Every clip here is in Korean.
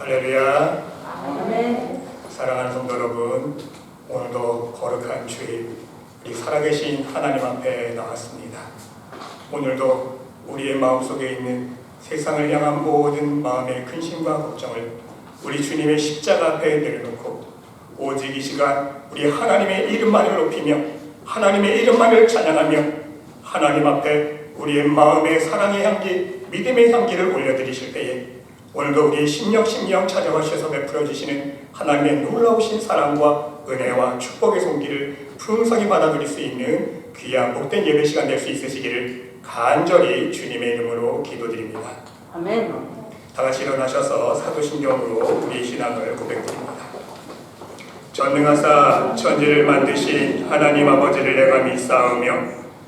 할렐루야. 아멘. 사랑하는 성도 여러분, 오늘도 거룩한 주일 우리 살아계신 하나님 앞에 나왔습니다. 오늘도 우리의 마음속에 있는 세상을 향한 모든 마음의 근심과 걱정을 우리 주님의 십자가 앞에 내려놓고 오직 이 시간 우리 하나님의 이름만을 높이며 하나님의 이름만을 찬양하며 하나님 앞에 우리의 마음의 사랑의 향기, 믿음의 향기를 올려드리실 때에 오늘도 우리의 심령 찾아가셔서 베풀어 주시는 하나님의 놀라우신 사랑과 은혜와 축복의 손길을 풍성히 받아들일 수 있는 귀한 복된 예배 시간 될 수 있으시기를 간절히 주님의 이름으로 기도드립니다. 아멘. 다 같이 일어나셔서 사도신경으로 우리의 신앙을 고백드립니다. 전능하사 천지를 만드신 하나님 아버지를 내가 믿사오며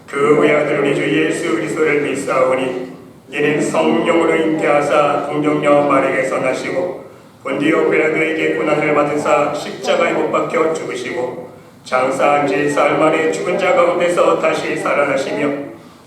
그 외아들 우리 주 예수 그리스도를 믿사오니 이는 성령으로 잉태하사 동정녀 마리아에서 나시고 본디오 빌라도에게 고난을 받으사 십자가에 못 박혀 죽으시고 장사한 지 사흘 만에 죽은 자 가운데서 다시 살아나시며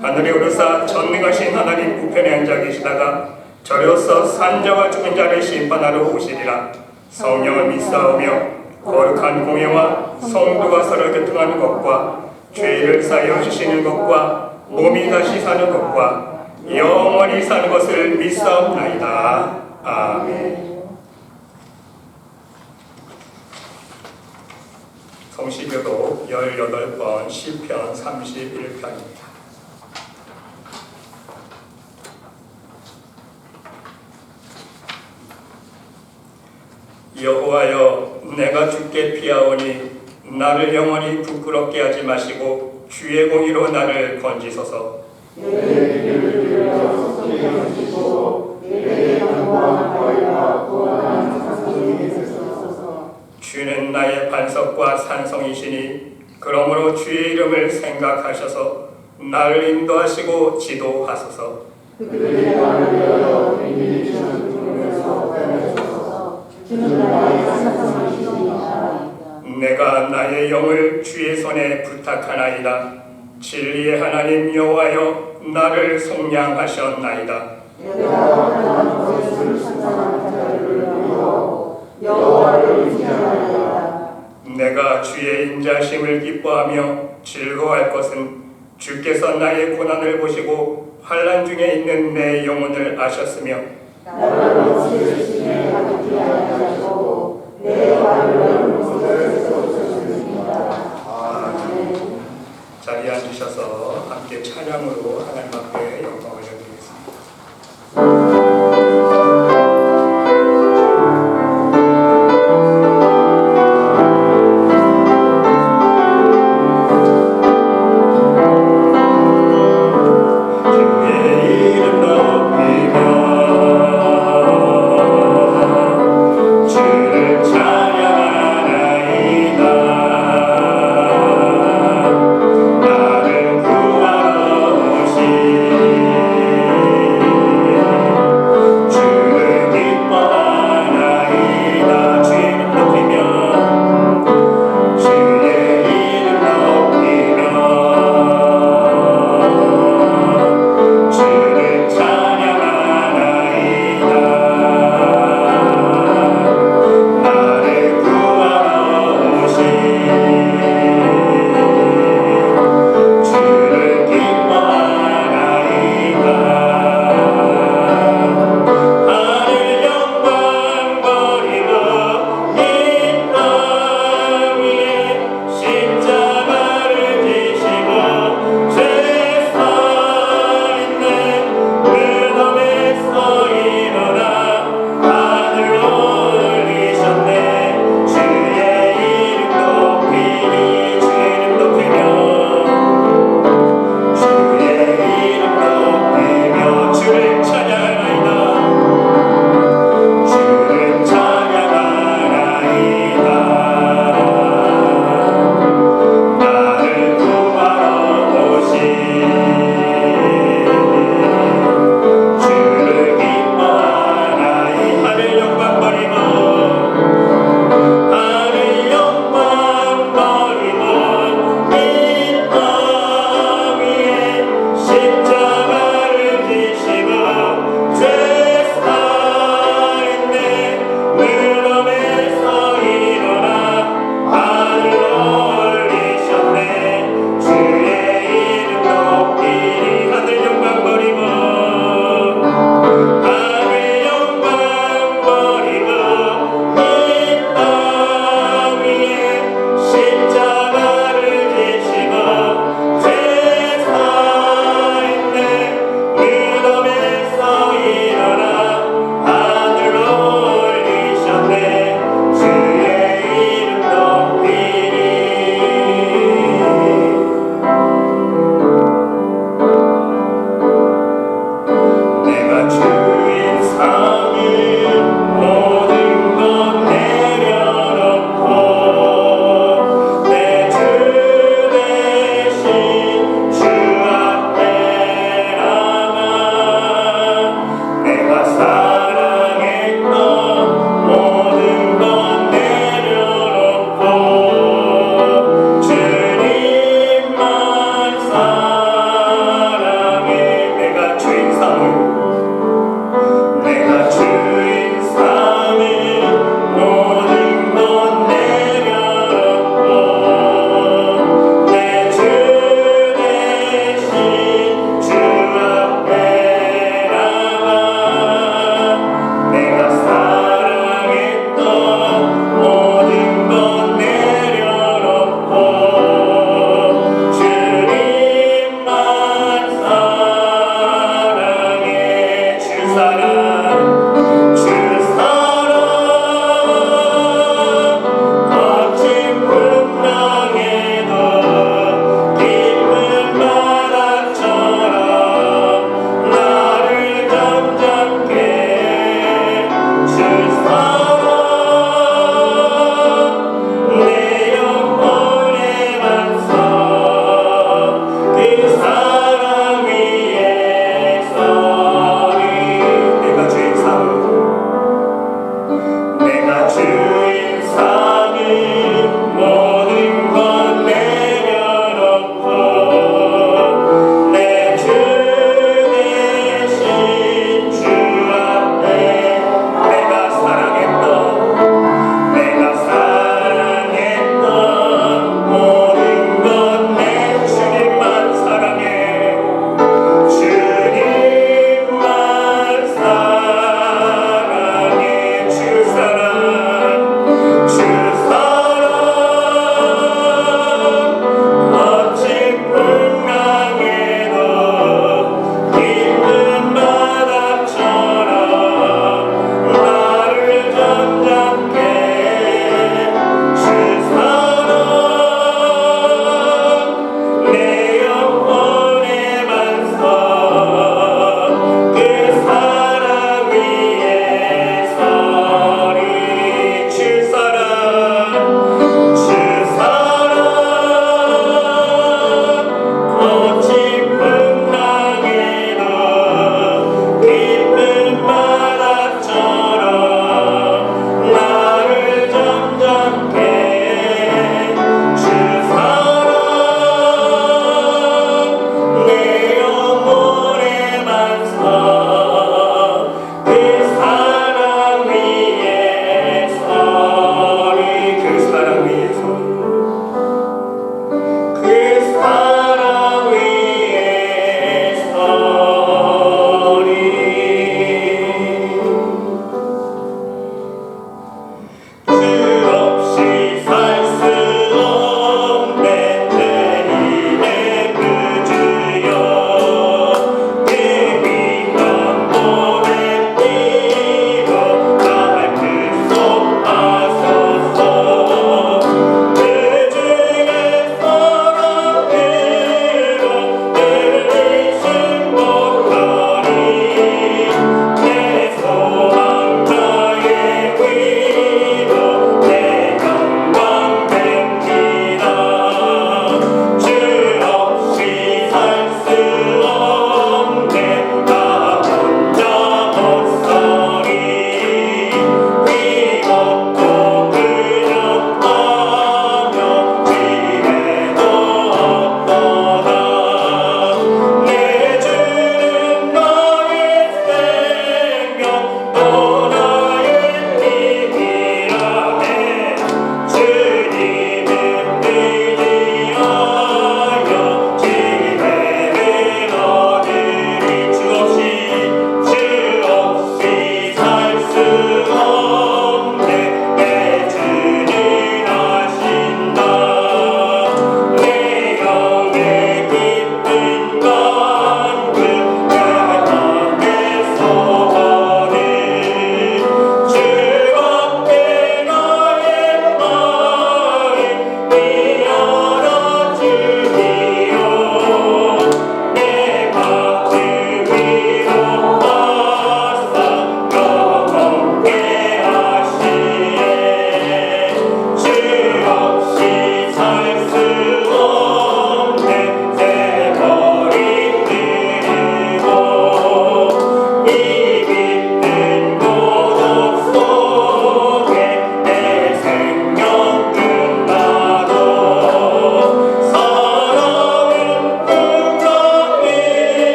하늘에 오르사 전능하신 하나님 우편에 앉아 계시다가 저려서 산자와 죽은 자를 심판하러 오시리라. 성령을 믿사오며 거룩한 공예와 성도가 서로 교통하는 것과 죄를 사하여 주시는 것과 몸이 다시 사는 것과 영원히 사는 것을 믿사옵나이다. 아멘. 성시교독 18번 시편 31편입니다. 여호와여, 내가 주께 피하오니 나를 영원히 부끄럽게 하지 마시고 주의 공의로 나를 건지소서. 주는 나의 반석과 산성이시니 그러므로 주의 이름을 생각하셔서 나를 인도하시고 지도하소서. 내가 나의 영을 주의 손에 부탁하나이다. 진리의 하나님 여호와여, 나를 속량하셨나이다. 내가 주의 인자심을 기뻐하며 즐거워할 것은 주께서 나의 고난을 보시고 환난 중에 있는 내 영혼을 아셨으며 자리에 앉으셔서 함께 찬양으로 하나님 앞에 영광을 드리겠습니다. 나를 구하러 오신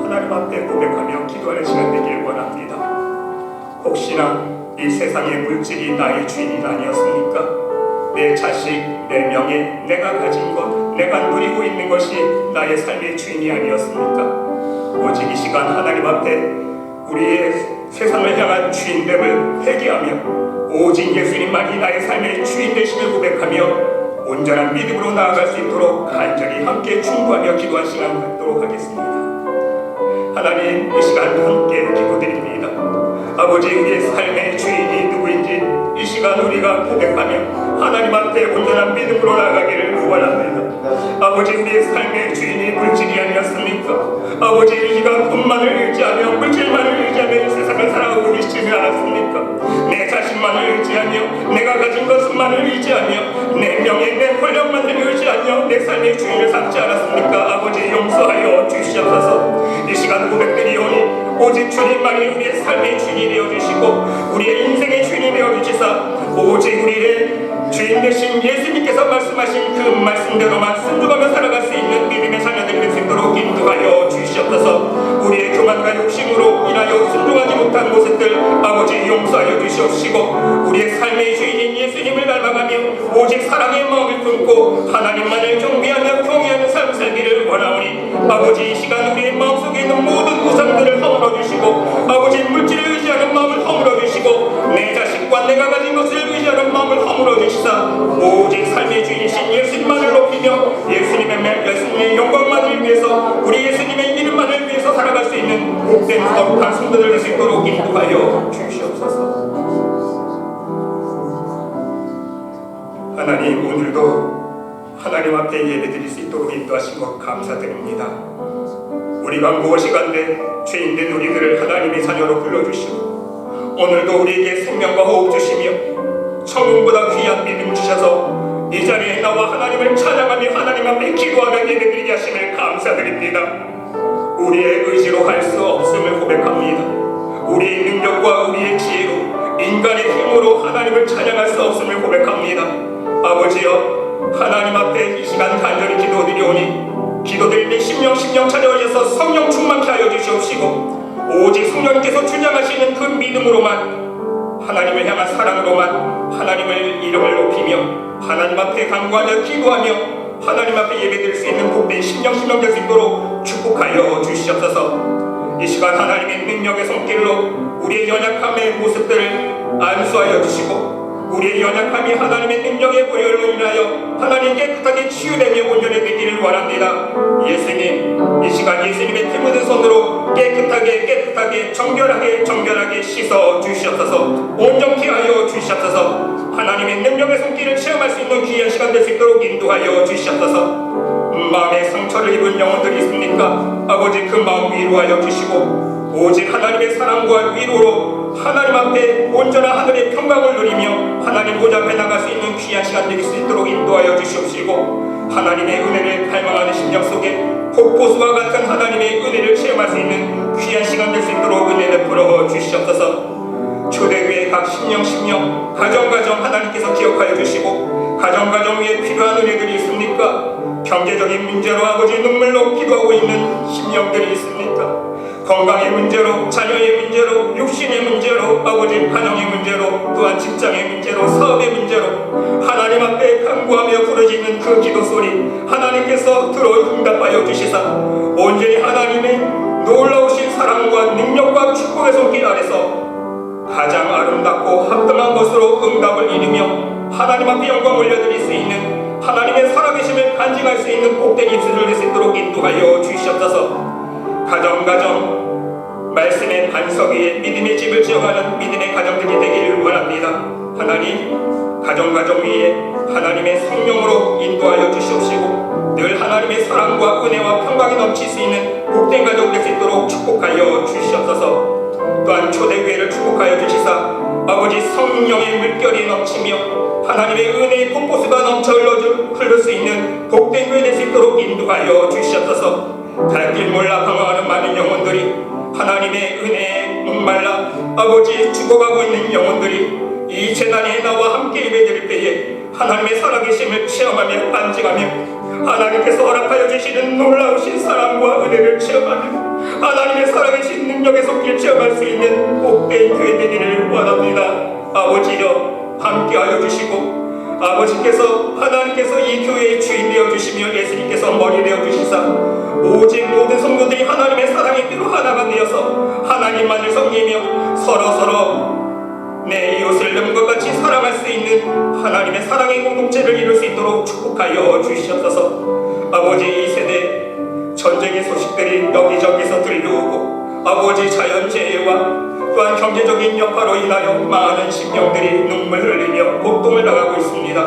하나님 앞에 고백하며 기도하는 시간 되기를 원합니다. 혹시나 이 세상의 물질이 나의 주인이 아니었습니까? 내 자식, 내 명예, 내가 가진 것, 내가 누리고 있는 것이 나의 삶의 주인이 아니었습니까? 오직 이 시간 하나님 앞에 우리의 세상을 향한 주인됨을 회개하며 오직 예수님만이 나의 삶의 주인 되심을 고백하며 온전한 믿음으로 나아갈 수 있도록 간절히 함께 충고하며 기도할 시간 갖도록 하겠습니다. 하나님, 이 시간 함께 기도드립니다. 아버지, 우리의 삶의 주인이 누구인지 이 시간 우리가 고백하며 하나님 앞에 온전한 믿음으로 나아가기를 원합니다. 아버지, 우리의 삶의 주인이 물질이 아니었습니까? 아버지, 우리가 돈만을 의지하며 물질만을 의지하며 이 세상을 살아가고 계시지 않았습니까? 내 자신만을 의지하며 내가 가진 것만을 의지하며 내 명예, 내 권력만을 의지하며 내 삶의 주인을 삼지 않았습니까? 아버지, 용서하여 주시옵소서. 이 시간 고백드리오니 오직 주님만이 우리의 삶의 주인이 되어주시고 우리의 인생의 주인이 되어주시사 오직 우리의 주인 되신 예수님께서 말씀하신 그 말씀대로만 순종하며 살아갈 수 있는 믿음의 자녀들이 될 수 있도록 인도하여 주시옵소서. 우리의 교만과 욕심으로 인하여 순종하지 못한 모습들 아버지 용서하여 주시옵시고 우리의 삶의 주인인 예수님을 닮아가며 오직 사랑의 마음을 품고 하나님만을 경배하며 경외하는 삶을 살기를 원하오니 아버지, 이 시간 우리의 마음속에 있는 모든 우상들을 허물어 주시고 아버지, 물질을 의지하는 마음을 허물어 주시고 내 자식과 내가 가진 것을 의지하는 마음을 허물어 주시사 오직 삶의 주인이신 예수님만을 높이며 예수님의 영광만을 위해서 우리 예수님의 이름만을 위해서 살아갈 수 있는 복된 거룩한 성도들 될 수 있도록 인도하여 주시옵소서. 하나님, 오늘도 하나님 앞에 예배드릴 수 있도록 인도하신 것 감사드립니다. 우리가 무엇이 간데 죄인된 우리들을 하나님의 자녀로 불러주시고 오늘도 우리에게 생명과 호흡 주시며 천국보다 귀한 믿음 주셔서 이 자리에 나와 하나님을 찬양하며 하나님 앞에 기도하며 예배드리게 하심을 감사드립니다. 우리의 의지로 할 수 없음을 고백합니다. 우리의 능력과 우리의 지혜로 인간의 힘으로 하나님을 찬양할 수 없음을 고백합니다. 아버지여, 하나님 앞에 이 시간 간절히 기도드리오니 기도드릴 때 심령 찾아오셔서 성령 충만케 하여 주시옵시고 오직 성령님께서 주장하시는 그 믿음으로만 하나님을 향한 사랑으로만 하나님의 이름을 높이며 하나님 앞에 간구하며 기도하며 하나님 앞에 예배드릴 수 있는 복된 심령 될 수 있도록 축복하여 주시옵소서. 이 시간 하나님의 능력의 손길로 우리의 연약함의 모습들을 안수하여 주시고 우리의 연약함이 하나님의 능력의 보혈로 인하여 하나님 깨끗하게 치유되며 온전해지기를 원합니다. 예수님, 이 시간 예수님의 피 묻은 손으로 깨끗하게 정결하게 씻어 주시옵소서. 온전케 하여 주시옵소서. 하나님의 능력의 손길을 체험할 수 있는 귀한 시간 될 수 있도록 인도하여 주시옵소서. 마음에 상처를 입은 영혼들이 있습니까? 아버지, 그 마음 위로하여 주시고 오직 하나님의 사랑과 위로로 하나님 앞에 온전한 하늘의 평강을 누리며 하나님 보좌 앞에 나갈 수 있는 귀한 시간 될 수 있도록 인도하여 주시옵시고 하나님의 은혜를 갈망하는 심령 속에 폭포수와 같은 하나님의 은혜를 체험할 수 있는 귀한 시간 될 수 있도록 은혜를 베풀어 주시옵소서. 초대교회 각 심령 가정 하나님께서 기억하여 주시고 가정 위에 필요한 은혜들이 있습니까? 경제적인 문제로 아버지 눈물로 기도하고 있는 심령들이 있습니까? 건강의 문제로, 자녀의 문제로, 육신의 문제로, 아버지 가정의 문제로, 또한 직장의 문제로, 사업의 문제로 하나님 앞에 간구하며 부르짖는 그 기도소리 하나님께서 들어 응답하여 주시사 온전히 하나님의 놀라우신 사랑과 능력과 축복의 손길 아래서 가장 아름답고 합당한 것으로 응답을 이루며 하나님 앞에 영광 올려드릴 수 있는 하나님의 살아계심을 간증할 수 있는 복된 입술을 낼 수 있도록 인도하여 주시옵소서. 가정 말씀의 반석 위에 믿음의 집을 지어가는 믿음의 가정들이 되기를 원합니다. 하나님, 가정 위에 하나님의 성령으로 인도하여 주시옵시고 늘 하나님의 사랑과 은혜와 평강이 넘칠 수 있는 복된 가정 될 수 있도록 축복하여 주시옵소서. 또한 초대교회를 축복하여 주시사 아버지 성령의 물결이 넘치며 하나님의 은혜의 폭포수가 넘쳐 흘러 수 있는 복된 교회 될 수 있도록 인도하여 주시옵소서. 갈 길 몰라 방황하는 많은 영혼들이 하나님의 은혜에 목말라 아버지 죽어가고 있는 영혼들이 이 재단에 나와 함께 예배드릴 때에 하나님의 살아계심을 체험하며 간증하며 하나님께서 허락하여 주시는 놀라우신 사랑과 은혜를 체험하며 하나님의 살아계신 능력의 손길 체험할 수 있는 복된 교회 되기를 원합니다. 아버지여 함께하여 주시고 아버지께서 하나님께서 이 교회의 주인 되어주시며 예수님께서 머리 되어주시사 오직 모든 성도들이 하나님의 사랑의 띠로 하나가 되어서 하나님만을 섬기며 서로서로 내 이웃을 남과 같이 사랑할 수 있는 하나님의 사랑의 공동체를 이룰 수 있도록 축복하여 주시옵소서. 아버지 이 세대 전쟁의 소식들이 여기저기서 들려오고 아버지 자연재해와 또한 경제적인 여파로 인하여 많은 심령들이 눈물 흘리며 고통을 당하고 있습니다.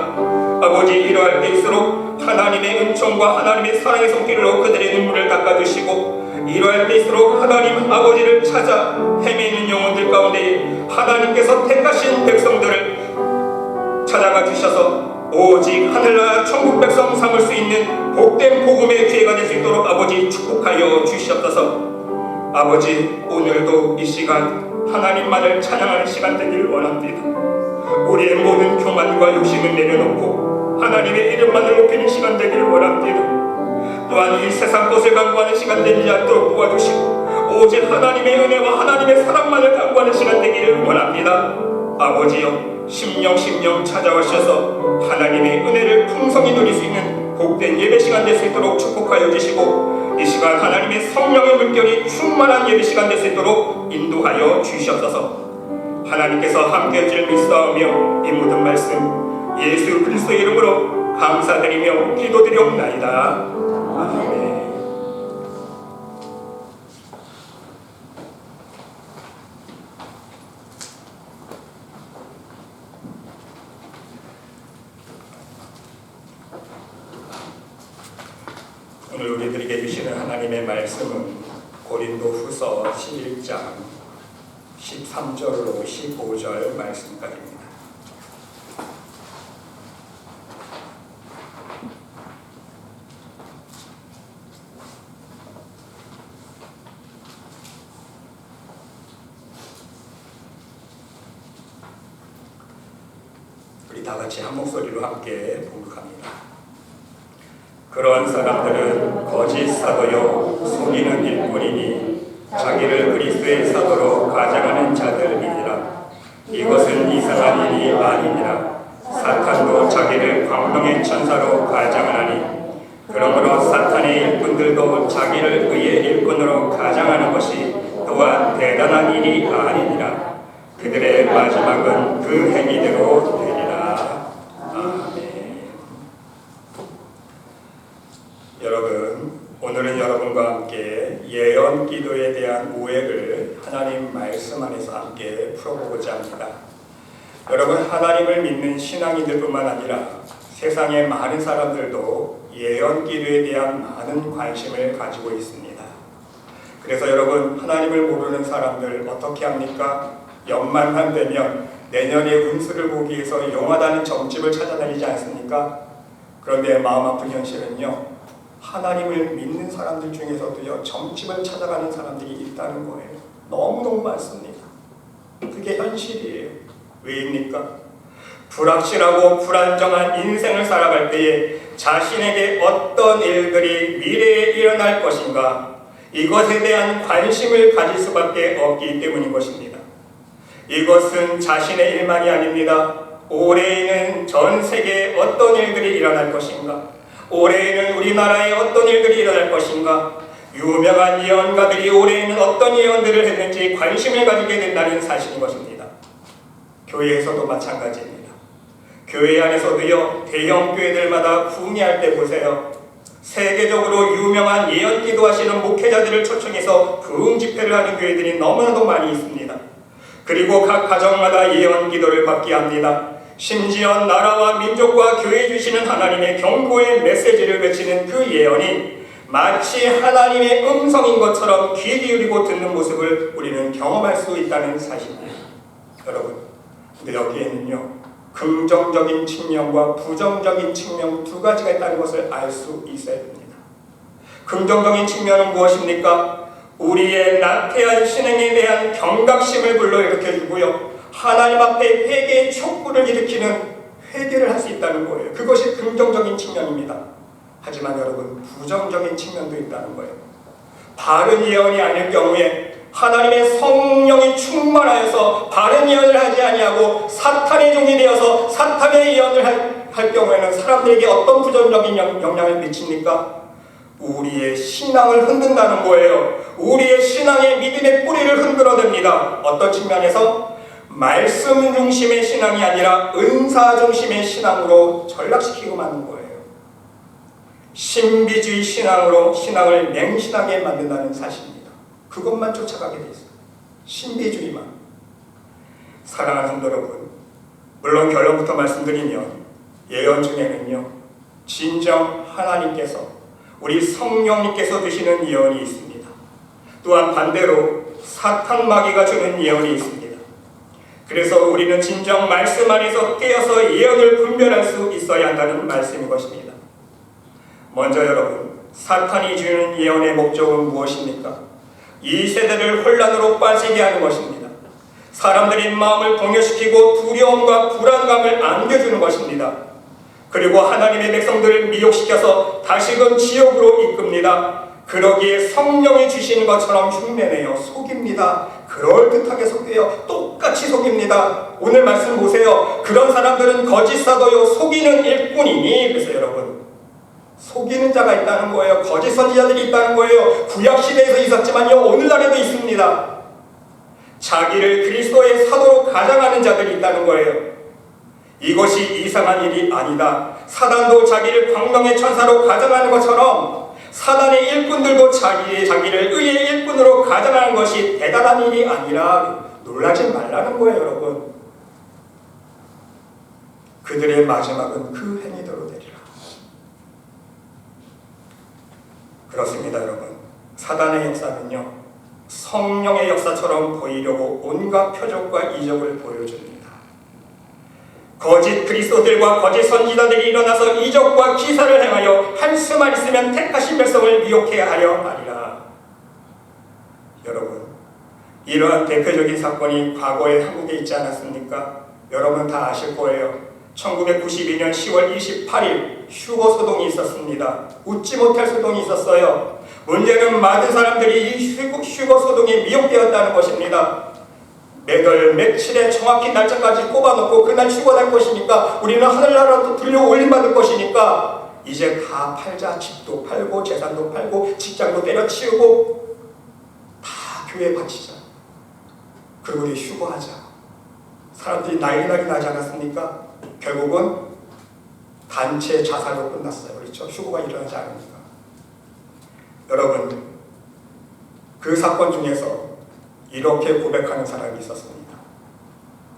아버지 이러할 때일수록 하나님의 은총과 하나님의 사랑의 손길로 그들의 눈물을 닦아주시고 이러할 때일수록 하나님 아버지를 찾아 헤매는 영혼들 가운데 하나님께서 택하신 백성들을 찾아가 주셔서 오직 하늘나라 천국 백성 삼을 수 있는 복된 복음의 기회가 될 수 있도록 아버지 축복하여 주시옵소서. 아버지 오늘도 이 시간 하나님만을 찬양하는 시간 되기를 원합니다. 우리의 모든 교만과 욕심을 내려놓고 하나님의 이름만을 높이는 시간 되기를 원합니다. 또한 이 세상 것을 간구하는 시간 되지 않도록 도와주시고 오직 하나님의 은혜와 하나님의 사랑만을 간구하는 시간 되기를 원합니다. 아버지여 심령 찾아오셔서 하나님의 은혜를 풍성히 누릴 수 있는 복된 예배 시간 될 수 있도록 축복하여 주시고 이 시간 하나님의 성령의 물결이 충만한 예배 시간 될 수 있도록 인도하여 주시옵소서. 하나님께서 함께할 줄 믿사오며 이 모든 말씀 예수 그리스도의 이름으로 감사드리며 기도드리옵나이다. 아멘. 오늘 우리들에게 주시는 하나님의 말씀은 고린도후서 11장 13절로 15절 말씀까지입니다. 우리 다 같이 한 목소리로 함께 봉독합니다. 그러한 사람들은 거짓 사도요 속이는 일꾼이니 자기를 그리스도의 사도로 가장하는 자들이니라. 이것은 이상한 일이 아니니라. 사탄도 자기를 광명의 천사로 가장하나니 그러므로 사탄의 일꾼들도 자기를 의의 일꾼으로 가장하는 것이 또한 대단한 일이 아니니라. 그들의 마지막은 그 행위대로 되리라. 아멘. 여러분, 오늘은 여러분과 함께 예언 기도에 대한 오해를 하나님 말씀 안에서 함께 풀어보고자 합니다. 여러분, 하나님을 믿는 신앙인들 뿐만 아니라 세상의 많은 사람들도 예언 기도에 대한 많은 관심을 가지고 있습니다. 그래서 여러분, 하나님을 모르는 사람들 어떻게 합니까? 연말만 되면 내년의 운수를 보기 위해서 용하다는 점집을 찾아다니지 않습니까? 그런데 마음 아픈 현실은요, 하나님을 믿는 사람들 중에서도요 점집을 찾아가는 사람들이 있다는 거예요. 너무너무 많습니다. 그게 현실이에요. 왜입니까? 불확실하고 불안정한 인생을 살아갈 때에 자신에게 어떤 일들이 미래에 일어날 것인가 이것에 대한 관심을 가질 수밖에 없기 때문인 것입니다. 이것은 자신의 일만이 아닙니다. 올해에는 전 세계에 어떤 일들이 일어날 것인가, 올해에는 우리나라에 어떤 일들이 일어날 것인가, 유명한 예언가들이 올해에는 어떤 예언들을 했는지 관심을 가지게 된다는 사실인 것입니다. 교회에서도 마찬가지입니다. 교회 안에서도요, 대형 교회들마다 궁리할 때 보세요. 세계적으로 유명한 예언 기도하시는 목회자들을 초청해서 부흥 집회를 하는 교회들이 너무나도 많이 있습니다. 그리고 각 가정마다 예언 기도를 받게 합니다. 심지어 나라와 민족과 교회 주시는 하나님의 경고의 메시지를 외치는 그 예언이 마치 하나님의 음성인 것처럼 귀 기울이고 듣는 모습을 우리는 경험할 수 있다는 사실입니다. 여러분, 근데 여기에는요, 긍정적인 측면과 부정적인 측면 두 가지가 있다는 것을 알 수 있어야 됩니다. 긍정적인 측면은 무엇입니까? 우리의 나태한 신앙에 대한 경각심을 불러일으켜주고요, 하나님 앞에 회개의 촉구를 일으키는 회개를 할 수 있다는 거예요. 그것이 긍정적인 측면입니다. 하지만 여러분, 부정적인 측면도 있다는 거예요. 바른 예언이 아닐 경우에 하나님의 성령이 충만하여서 바른 예언을 하지 아니하고 사탄의 종이 되어서 사탄의 예언을 할 경우에는 사람들에게 어떤 부정적인 영향을 미칩니까? 우리의 신앙을 흔든다는 거예요. 우리의 신앙의 믿음의 뿌리를 흔들어댑니다. 어떤 측면에서? 말씀 중심의 신앙이 아니라 은사 중심의 신앙으로 전락시키고 마는 거예요. 신비주의 신앙으로 신앙을 맹신하게 만든다는 사실입니다. 그것만 쫓아가게 돼 있어요. 신비주의만. 사랑하는 성도 여러분, 물론 결론부터 말씀드리면 예언 중에는요, 진정 하나님께서 우리 성령님께서 주시는 예언이 있습니다. 또한 반대로 사탄 마귀가 주는 예언이 있습니다. 그래서 우리는 진정 말씀 안에서 깨어서 예언을 분별할 수 있어야 한다는 말씀인 것입니다. 먼저 여러분, 사탄이 주는 예언의 목적은 무엇입니까? 이 세대를 혼란으로 빠지게 하는 것입니다. 사람들의 마음을 동요시키고 두려움과 불안감을 안겨주는 것입니다. 그리고 하나님의 백성들을 미혹시켜서 다시금 지옥으로 이끕니다. 그러기에 성령이 주시는 것처럼 흉내내요. 속입니다. 그럴듯하게 속여요. 똑같이 속입니다. 오늘 말씀 보세요. 그런 사람들은 거짓 사도요 속이는 일꾼이니. 그래서 여러분, 속이는 자가 있다는 거예요. 거짓 선지자들이 있다는 거예요. 구약시대에서 있었지만요, 오늘날에도 있습니다. 자기를 그리스도의 사도로 가장하는 자들이 있다는 거예요. 이것이 이상한 일이 아니다. 사단도 자기를 광명의 천사로 가장하는 것처럼 사단의 일꾼들도 자기를 의의 일꾼으로 가장하는 것이 대단한 일이 아니라 놀라지 말라는 거예요, 여러분. 그들의 마지막은 그 행위대로 되리라. 그렇습니다, 여러분. 사단의 역사는요, 성령의 역사처럼 보이려고 온갖 표적과 이적을 보여줍니다. 거짓 그리스도들과 거짓 선지자들이 일어나서 이적과 기사를 행하여 한 수만 있으면 택하신 백성을 미혹해 하려 하리라. 여러분, 이러한 대표적인 사건이 과거에 한국에 있지 않았습니까? 여러분 다 아실 거예요. 1992년 10월 28일 휴거 소동이 있었습니다. 웃지 못할 소동이 있었어요. 문제는 많은 사람들이 이 휴거 소동에 미혹되었다는 것입니다. 매달 며칠에 정확히 날짜까지 꼽아놓고 그날 휴거될 것이니까, 우리는 하늘나라로 들려 올림받을 것이니까 이제 다 팔자. 집도 팔고 재산도 팔고 직장도 때려치우고 다 교회에 바치자. 그리고 우리 휴거하자. 사람들이 난리 나지 않았습니까? 결국은 단체 자살로 끝났어요. 그렇죠? 휴거가 일어나지 않으니까. 여러분, 그 사건 중에서 이렇게 고백하는 사람이 있었습니다.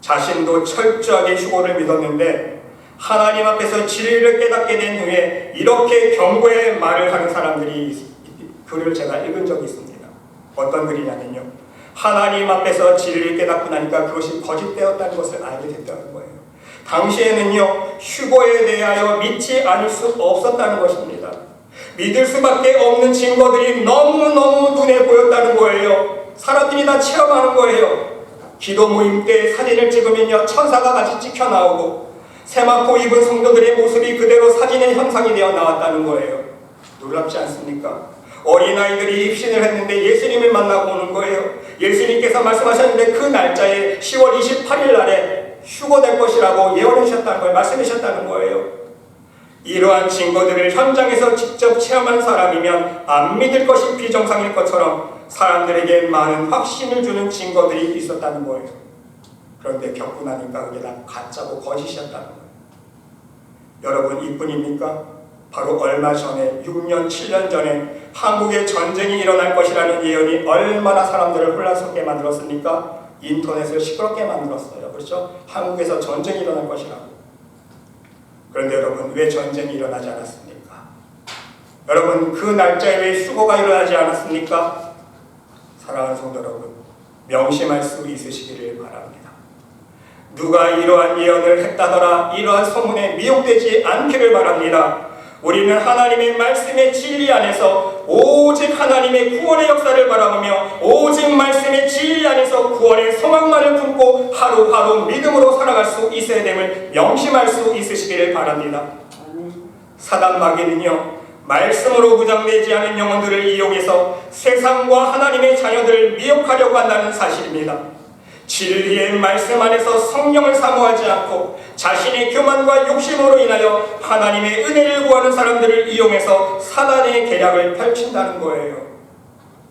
자신도 철저하게 휴거를 믿었는데 하나님 앞에서 진리를 깨닫게 된 후에 이렇게 경고의 말을 하는 사람들이, 글을 제가 읽은 적이 있습니다. 어떤 글이냐면요, 하나님 앞에서 진리를 깨닫고 나니까 그것이 거짓되었다는 것을 알게 됐다는 거예요. 당시에는요, 휴거에 대하여 믿지 않을 수 없었다는 것입니다. 믿을 수밖에 없는 증거들이 너무너무 눈에 보였다는 거예요. 사람들이 다 체험하는 거예요. 기도 모임 때 사진을 찍으면요, 천사가 같이 찍혀 나오고 세마포 입은 성도들의 모습이 그대로 사진에 형상이 되어 나왔다는 거예요. 놀랍지 않습니까? 어린아이들이 입신을 했는데 예수님을 만나고 오는 거예요. 예수님께서 말씀하셨는데 그 날짜에 10월 28일 날에 휴거될 것이라고 예언해 주셨다는 거예요. 말씀해 주셨다는 거예요. 이러한 증거들을 현장에서 직접 체험한 사람이면 안 믿을 것이 비정상일 것처럼 사람들에게 많은 확신을 주는 증거들이 있었다는 거예요. 그런데 겪고 나니까 그게 다 가짜고 거짓이었다는 거예요. 여러분, 이뿐입니까? 바로 얼마 전에 6년, 7년 전에 한국에 전쟁이 일어날 것이라는 예언이 얼마나 사람들을 혼란스럽게 만들었습니까? 인터넷을 시끄럽게 만들었어요. 그렇죠? 한국에서 전쟁이 일어날 것이라고. 그런데 여러분, 왜 전쟁이 일어나지 않았습니까? 여러분, 그 날짜에 왜 휴거가 일어나지 않았습니까? 사랑하는 성도 여러분, 명심할 수 있으시기를 바랍니다. 누가 이러한 예언을 했다더라 이러한 소문에 미혹되지 않기를 바랍니다. 우리는 하나님의 말씀의 진리 안에서 오직 하나님의 구원의 역사를 바라보며 오직 말씀의 진리 안에서 구원의 소망만을 품고 하루하루 믿음으로 살아갈 수 있어야 됨을 명심할 수 있으시기를 바랍니다. 사단 마귀는요, 말씀으로 무장되지 않은 영혼들을 이용해서 세상과 하나님의 자녀들을 미혹하려고 한다는 사실입니다. 진리의 말씀 안에서 성령을 사모하지 않고 자신의 교만과 욕심으로 인하여 하나님의 은혜를 구하는 사람들을 이용해서 사단의 계략을 펼친다는 거예요.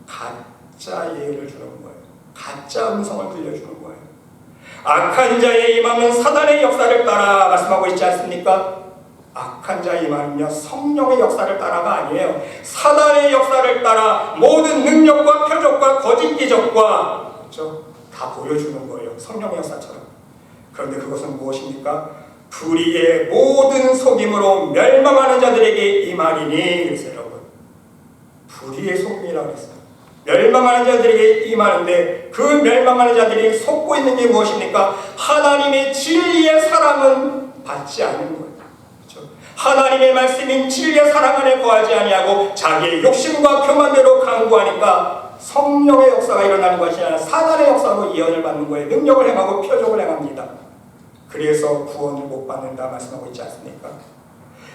가짜 예를 주는 거예요. 가짜 음성을 들려주는 거예요. 악한 자의 임함은 사단의 역사를 따라 말씀하고 있지 않습니까? 악한 자의 임함은요, 성령의 역사를 따라가 아니에요. 사단의 역사를 따라 모든 능력과 표적과 거짓 기적과, 그렇죠? 다 보여주는 거예요. 성령의 역사처럼. 그런데 그것은 무엇입니까? 불의의 모든 속임으로 멸망하는 자들에게 임하리니. 그랬어요, 여러분. 불의의 속임이라고 했어요. 멸망하는 자들에게 임하는데 그 멸망하는 자들이 속고 있는 게 무엇입니까? 하나님의 진리의 사랑은 받지 않는 거예요. 그렇죠? 하나님의 말씀인 진리의 사랑 안에 거하지 아니하고 자기의 욕심과 교만대로 강구하니까 성령의 역사가 일어나는 것이 아니라 사단의 역사로 예언을 받는 거예요. 능력을 행하고 표적을 행합니다. 그래서 구원을 못 받는다 말씀하고 있지 않습니까?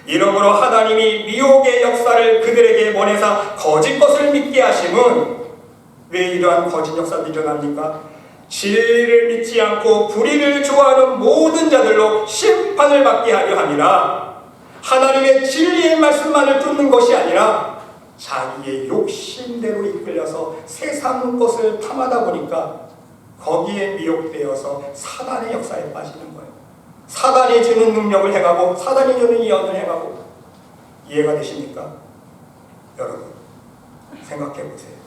이러므로 하나님이 미혹의 역사를 그들에게 보내사 거짓 것을 믿게 하심은 왜 이러한 거짓 역사가 일어납니까? 진리를 믿지 않고 불의를 좋아하는 모든 자들로 심판을 받게 하려 함이라. 하나님의 진리의 말씀만을 듣는 것이 아니라 자기의 욕심대로 이끌려서 세상 것을 탐하다 보니까 거기에 미혹되어서 사단의 역사에 빠지는 거예요. 사단이 주는 능력을 행하고 사단이 주는 예언을 행하고. 이해가 되십니까? 여러분 생각해 보세요.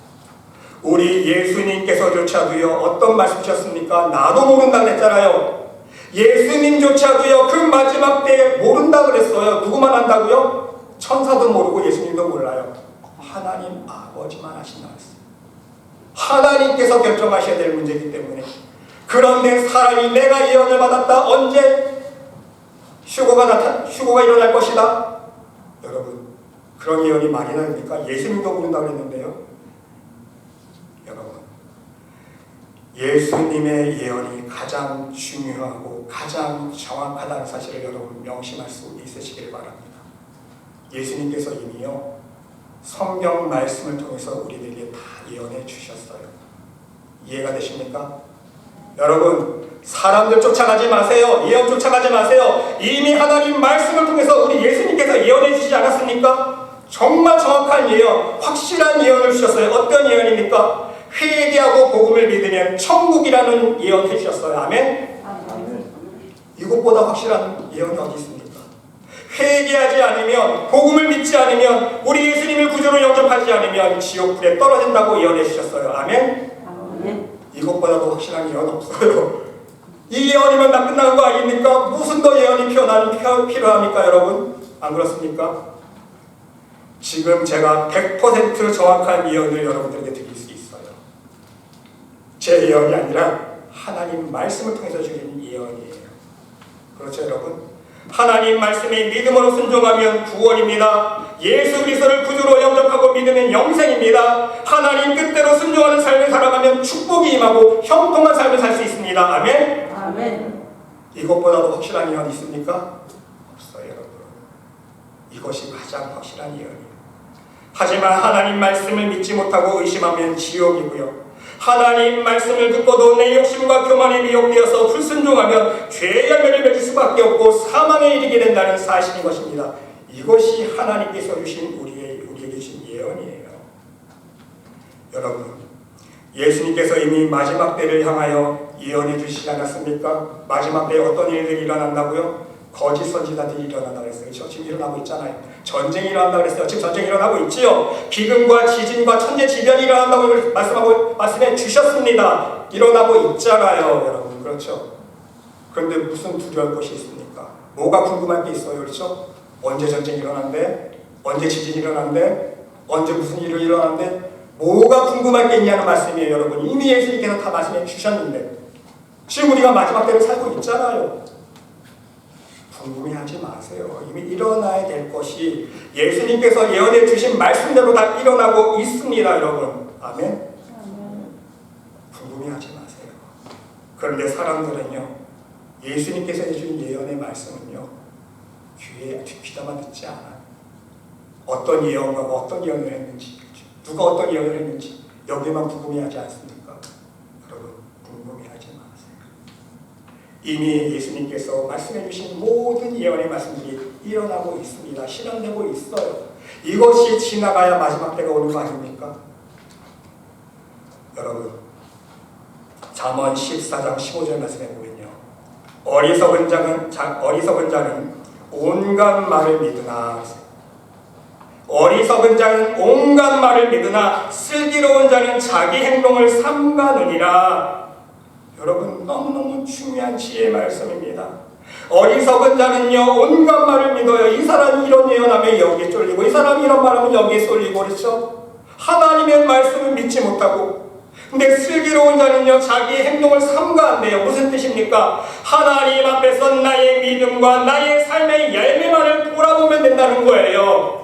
우리 예수님께서조차도요 어떤 말씀 주셨습니까? 나도 모른다 그랬잖아요. 예수님조차도요 그 마지막 때에 모른다 그랬어요. 누구만 안다고요? 천사도 모르고 예수님도 몰라요. 하나님 아버지만 아신다 그랬어요. 하나님께서 결정하셔야 될 문제이기 때문에. 그런데 사람이 내가 예언을 받았다. 언제 휴고가 일어날 것이다. 여러분 그런 예언이 말이나 됩니까? 예수님도 모른다고 했는데요. 여러분 예수님의 예언이 가장 중요하고 가장 정확하다는 사실을 여러분 명심할 수 있으시길 바랍니다. 예수님께서 이미요 성경 말씀을 통해서 우리들에게 다 예언해 주셨어요. 이해가 되십니까? 여러분 사람들 쫓아가지 마세요. 예언 쫓아가지 마세요. 이미 하나님 말씀을 통해서 우리 예수님께서 예언해 주시지 않았습니까? 정말 정확한 예언, 확실한 예언을 주셨어요. 어떤 예언입니까? 회개하고 복음을 믿으면 천국이라는 예언을 해주셨어요. 아멘? 이것보다 확실한 예언이 어디 있습니까? 회개하지 않으면, 복음을 믿지 않으면, 우리 예수님을 구주로 영접하지 않으면 지옥불에 떨어진다고 예언해 주셨어요. 아멘? 이것보다도 확실한 예언 없어요. 이 예언이면 다 끝난 거 아닙니까? 무슨 더 예언이 필요합니까 여러분? 안 그렇습니까? 지금 제가 100% 정확한 예언을 여러분들에게 드릴 수 있어요. 제 예언이 아니라 하나님 말씀을 통해서 주신 예언이에요. 그렇죠 여러분? 하나님 말씀에 믿음으로 순종하면 구원입니다. 예수 그리스도를 구주로 영접하고 믿으면 영생입니다. 하나님 뜻대로 순종하는 삶을 살아가면 축복이 임하고 형통한 삶을 살 수 있습니다. 아멘? 아멘. 이것보다도 확실한 예언이 있습니까? 없어요 여러분. 이것이 가장 확실한 예언이에요. 하지만 하나님 말씀을 믿지 못하고 의심하면 지옥이고요. 하나님 말씀을 듣고도 내 욕심과 교만에 미혹되어서 불순종하면 죄의 열매를 맺을 수밖에 없고 사망에 이르게 된다는 사실인 것입니다. 이것이 하나님께서 주신 우리에게 주신 예언이에요. 여러분, 예수님께서 이미 마지막 때를 향하여 예언해 주시지 않았습니까? 마지막 때에 어떤 일들이 일어난다고요? 거짓 선지자들이 일어난다고 했어요. 지금 일어나고 있잖아요. 전쟁이 일어난다고 했어요. 지금 전쟁이 일어나고 있지요. 기근과 지진과 천재지변이 일어난다고 말씀해 주셨습니다. 일어나고 있잖아요 여러분. 그렇죠? 그런데 무슨 두려울 것이 있습니까? 뭐가 궁금한 게 있어요. 그렇죠? 언제 전쟁이 일어난대? 언제 지진이 일어난대? 언제 무슨 일이 일어난대? 뭐가 궁금한 게 있냐는 말씀이에요 여러분. 이미 예수님께서 다 말씀해 주셨는데 지금 우리가 마지막 때를 살고 있잖아요. 궁금해하지 마세요. 이미 일어나야 될 것이 예수님께서 예언해 주신 말씀대로 다 일어나고 있습니다 여러분. 아멘? 궁금해하지 마세요. 그런데 사람들은요 예수님께서 해준 예언의 말씀은요 귀담아 듣지 않아요. 어떤 예언가가 어떤 예언을 했는지, 누가 어떤 예언을 했는지 여기만 궁금해하지 않습니까? 여러분, 궁금해하지 마세요. 이미 예수님께서 말씀해 주신 모든 예언의 말씀들이 일어나고 있습니다. 실현되고 있어요. 이것이 지나가야 마지막 때가 오는 거 아닙니까? 여러분, 잠언 14장 15절 말씀해 보면요, 어리석은 자는 온갖 말을 믿으나, 어리석은 자는 온갖 말을 믿으나 슬기로운 자는 자기 행동을 삼가느니라. 여러분, 너무너무 중요한 지혜의 말씀입니다. 어리석은 자는요, 온갖 말을 믿어요. 이 사람이 이런 예언하면 여기에 쫄리고, 이 사람이 이런 말하면 여기에 쏠리고, 그렇죠? 하나님의 말씀을 믿지 못하고. 근데 슬기로운 자는요, 자기 행동을 삼가한대요. 무슨 뜻입니까? 하나님 앞에서 나의 믿음과 나의 삶의 열매만을 돌아보면 된다는 거예요.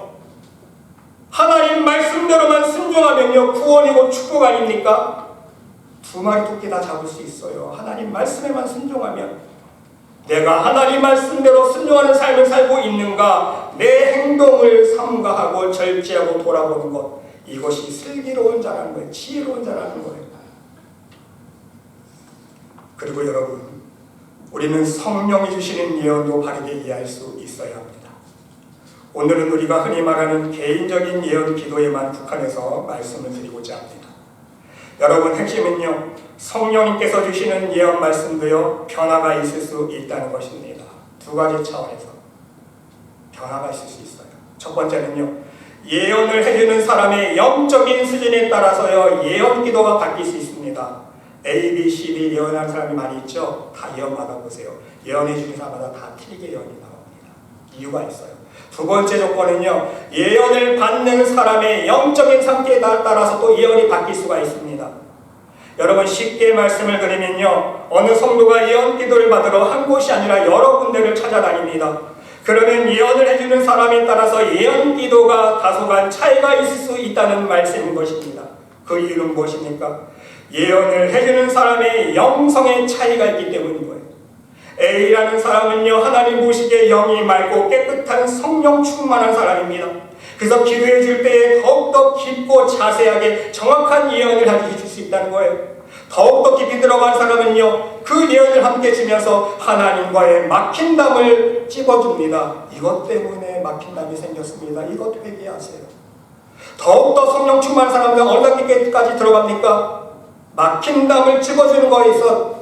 하나님 말씀대로만 순종하면요, 구원이고 축복 아닙니까? 두 마리 토끼 다 잡을 수 있어요. 하나님 말씀에만 순종하면. 내가 하나님 말씀대로 순종하는 삶을 살고 있는가, 내 행동을 삼가하고 절제하고 돌아보는 것, 이것이 슬기로운 자라는 거예요. 지혜로운 자라는 거예요. 그리고 여러분, 우리는 성령이 주시는 예언도 바르게 이해할 수 있어야 합니다. 오늘은 우리가 흔히 말하는 개인적인 예언 기도에만 국한해서 말씀을 드리고자 합니다. 여러분, 핵심은요, 성령님께서 주시는 예언 말씀도요, 변화가 있을 수 있다는 것입니다. 두 가지 차원에서 변화가 있을 수 있어요. 첫 번째는요, 예언을 해주는 사람의 영적인 수준에 따라서요, 예언 기도가 바뀔 수 있습니다. A, B, C, D 예언하는 사람이 많이 있죠? 다 예언 받아보세요. 예언해주는 사람마다 다 틀리게 예언이 나옵니다. 이유가 있어요. 두 번째 조건은요, 예언을 받는 사람의 영적인 상태에 따라서 또 예언이 바뀔 수가 있습니다. 여러분, 쉽게 말씀을 드리면요, 어느 성도가 예언 기도를 받으러 한 곳이 아니라 여러 군데를 찾아다닙니다. 그러면 예언을 해주는 사람에 따라서 예언 기도가 다소간 차이가 있을 수 있다는 말씀인 것입니다. 그 이유는 무엇입니까? 예언을 해주는 사람의 영성의 차이가 있기 때문인 거예요. A라는 사람은요, 하나님 보시기에 영이 맑고 깨끗한 성령 충만한 사람입니다. 그래서 기도해 줄 때에 더욱더 깊고 자세하게 정확한 예언을 해줄 수 있다는 거예요. 더욱더 깊이 들어간 사람은요, 그 예언을 함께 주면서 하나님과의 막힌 담을 찝어줍니다. 이것 때문에 막힌 담이 생겼습니다. 이것 회개하세요. 더욱더 성령 충만한 사람은 어느 단계까지 들어갑니까? 막힌 담을 찝어주는 거에서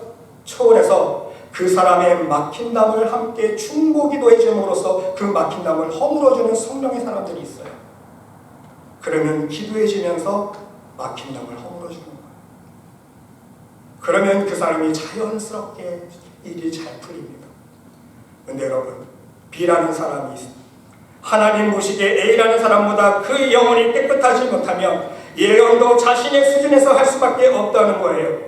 초월해서 그 사람의 막힌 담을 함께 충고기도해 줌으로써 그 막힌 담을 허물어주는 성령의 사람들이 있어요. 그러면 기도해 주면서 막힌 담을 허물어주는 거예요. 그러면 그 사람이 자연스럽게 일이 잘 풀립니다. 근데 여러분, B라는 사람이 있습니다. 하나님 보시기에 A라는 사람보다 그 영혼이 깨끗하지 못하면 예언도 자신의 수준에서 할 수밖에 없다는 거예요.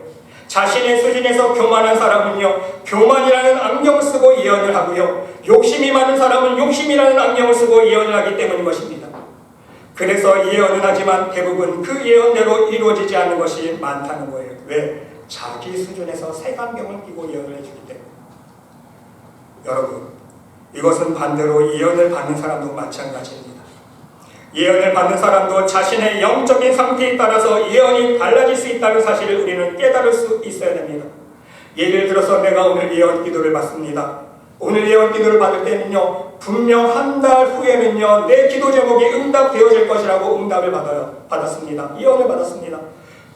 자신의 수준에서 교만한 사람은요, 교만이라는 안경을 쓰고 예언을 하고요, 욕심이 많은 사람은 욕심이라는 안경을 쓰고 예언을 하기 때문인 것입니다. 그래서 예언은 하지만 대부분 그 예언대로 이루어지지 않는 것이 많다는 거예요. 왜? 자기 수준에서 색안경을 끼고 예언을 해주기 때문에. 여러분, 이것은 반대로 예언을 받는 사람도 마찬가지입니다. 예언을 받는 사람도 자신의 영적인 상태에 따라서 예언이 달라질 수 있다는 사실을 우리는 깨달을 수 있어야 됩니다. 예를 들어서 내가 오늘 예언 기도를 받습니다. 오늘 예언 기도를 받을 때는요, 분명 한 달 후에는요, 내 기도 제목이 응답되어질 것이라고 응답을 받았습니다. 예언을 받았습니다.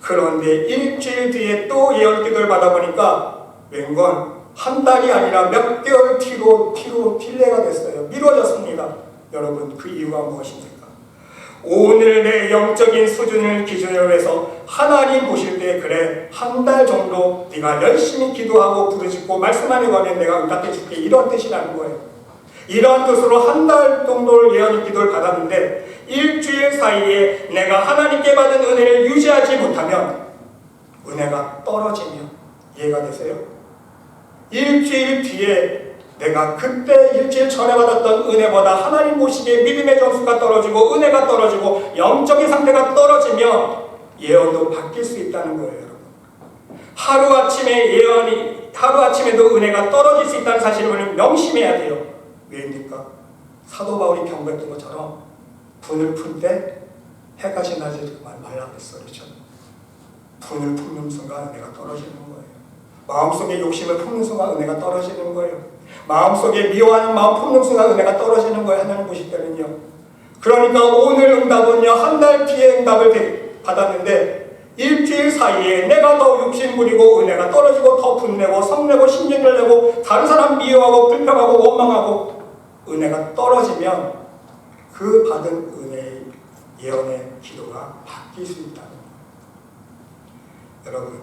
그런데 일주일 뒤에 또 예언 기도를 받아보니까 웬건 한 달이 아니라 몇 개월 뒤로 딜레이가 됐어요. 미뤄졌습니다. 여러분, 그 이유가 무엇입니까? 오늘 내 영적인 수준을 기준으로 해서 하나님 보실 때, 그래, 한 달 정도 네가 열심히 기도하고 부르짖고 말씀하는 거면 내가 응답해 줄게, 이런 뜻이라는 거예요. 이러한 뜻으로 한 달 정도 예언 기도를 받았는데 일주일 사이에 내가 하나님께 받은 은혜를 유지하지 못하면 은혜가 떨어지면, 이해가 되세요? 일주일 뒤에 내가 그때 일주일 전에 받았던 은혜보다 하나님 보시기에 믿음의 점수가 떨어지고 은혜가 떨어지고 영적인 상태가 떨어지면 예언도 바뀔 수 있다는 거예요, 여러분. 하루아침에도 은혜가 떨어질 수 있다는 사실을 우리는 명심해야 돼요. 왜입니까? 사도 바울이 경고했던 것처럼 분을 푼 때 해가 지나지 말라겠어. 그렇죠? 분을 품는 순간 은혜가 떨어지는 거예요. 마음속에 욕심을 품는 순간 은혜가 떨어지는 거예요. 마음속에 미워하는 마음 품는 순간 은혜가 떨어지는 거예요. 하나님 보실 때는요. 그러니까 오늘 응답은요, 한 달 뒤에 응답을 받았는데 일주일 사이에 내가 더 욕심 부리고 은혜가 떨어지고 더 분내고 성내고 신경을 내고 다른 사람 미워하고 불평하고 원망하고 은혜가 떨어지면 그 받은 은혜의 예언의 기도가 바뀔 수 있다는 거예요. 여러분,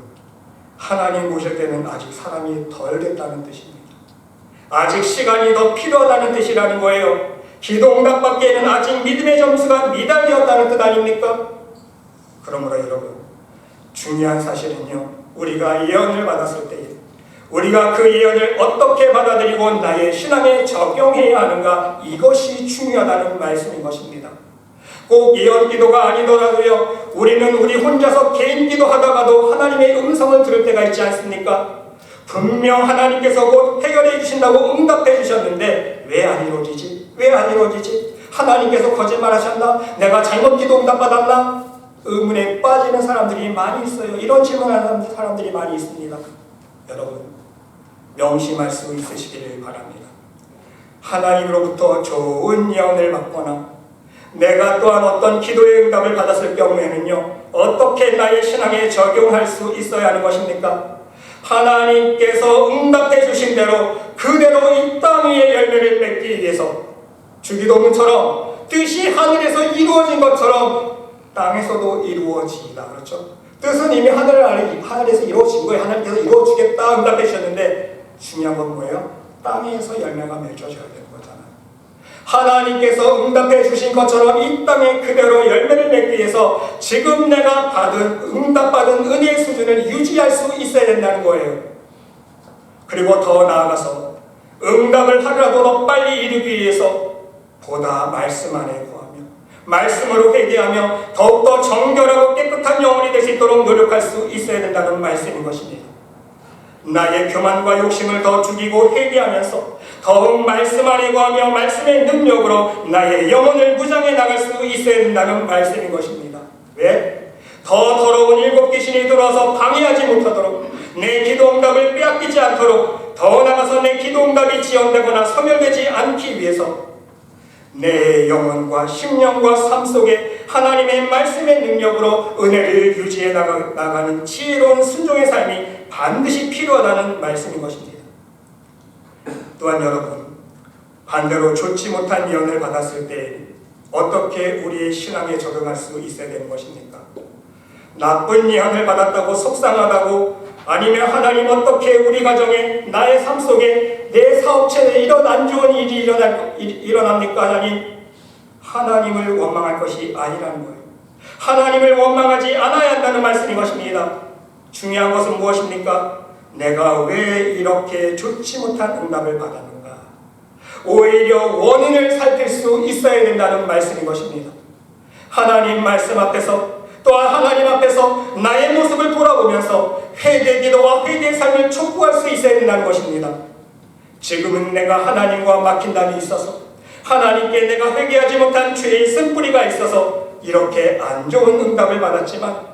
하나님 보실 때는 아직 사람이 덜 됐다는 뜻입니다. 아직 시간이 더 필요하다는 뜻이라는 거예요. 기도 응답받기에는 아직 믿음의 점수가 미달되었다는 뜻 아닙니까? 그러므로 여러분, 중요한 사실은요, 우리가 예언을 받았을 때에 우리가 그 예언을 어떻게 받아들이고 나의 신앙에 적용해야 하는가, 이것이 중요하다는 말씀인 것입니다. 꼭 예언 기도가 아니더라도요, 우리는 우리 혼자서 개인 기도하다가도 하나님의 음성을 들을 때가 있지 않습니까? 분명 하나님께서 곧 해결해 주신다고 응답해 주셨는데 왜 안 이루어지지? 왜 안 이루어지지? 하나님께서 거짓말하셨나? 내가 잘못 기도 응답 받았나? 의문에 빠지는 사람들이 많이 있어요. 이런 질문하는 사람들이 많이 있습니다. 여러분, 명심할 수 있으시기를 바랍니다. 하나님으로부터 좋은 예언을 받거나 내가 또한 어떤 기도의 응답을 받았을 경우에는요, 어떻게 나의 신앙에 적용할 수 있어야 하는 것입니까? 하나님께서 응답해 주신 대로 그대로 이 땅 위에 열매를 맺기 위해서 주기도문처럼 뜻이 하늘에서 이루어진 것처럼 땅에서도 이루어지다. 그렇죠? 뜻은 이미 하늘에서 이루어진 거예요. 하나님께서 이루어주겠다 응답해 주셨는데 중요한 건 뭐예요? 땅에서 열매가 맺혀져야 되는 거잖아요. 하나님께서 응답해 주신 것처럼 이 땅에 그대로 열매를 맺기 위해서 지금 내가 응답받은 은혜의 수준을 유지할 수 있어야 된다는 거예요. 그리고 더 나아가서 응답을 하루라도 더 빨리 이루기 위해서 보다 말씀 안에 거하며 말씀으로 회개하며 더욱더 정결하고 깨끗한 영혼이 될 수 있도록 노력할 수 있어야 된다는 말씀인 것입니다. 나의 교만과 욕심을 더 죽이고 회개하면서 더욱 말씀 안에 거하며 말씀의 능력으로 나의 영혼을 무장해 나갈 수 있어야 된다는 말씀인 것입니다. 왜? 더 더러운 일곱 귀신이 들어와서 방해하지 못하도록, 내 기도 응답을 빼앗기지 않도록, 더 나아가서 내 기도 응답이 지연되거나 소멸되지 않기 위해서 내 영혼과 심령과 삶 속에 하나님의 말씀의 능력으로 은혜를 유지해 나가는 지혜로운 순종의 삶이 반드시 필요하다는 말씀인 것입니다. 또한 여러분, 반대로 좋지 못한 예언을 받았을 때 어떻게 우리의 신앙에 적용할 수 있어야 되는 것입니까? 나쁜 예언을 받았다고 속상하다고, 아니면 하나님 어떻게 우리 가정에, 나의 삶 속에, 내 사업체에 이런 안 좋은 일이 일어납니까? 하나님을 원망할 것이 아니라는 거예요. 하나님을 원망하지 않아야 한다는 말씀인 것입니다. 중요한 것은 무엇입니까? 내가 왜 이렇게 좋지 못한 응답을 받았는가? 오히려 원인을 살필 수 있어야 된다는 말씀인 것입니다. 하나님 말씀 앞에서, 또한 하나님 앞에서 나의 모습을 돌아보면서 회개 기도와 회개의 삶을 촉구할 수 있어야 된다는 것입니다. 지금은 내가 하나님과 막힌 담이 있어서, 하나님께 내가 회개하지 못한 죄의 쓴뿌리가 있어서 이렇게 안 좋은 응답을 받았지만,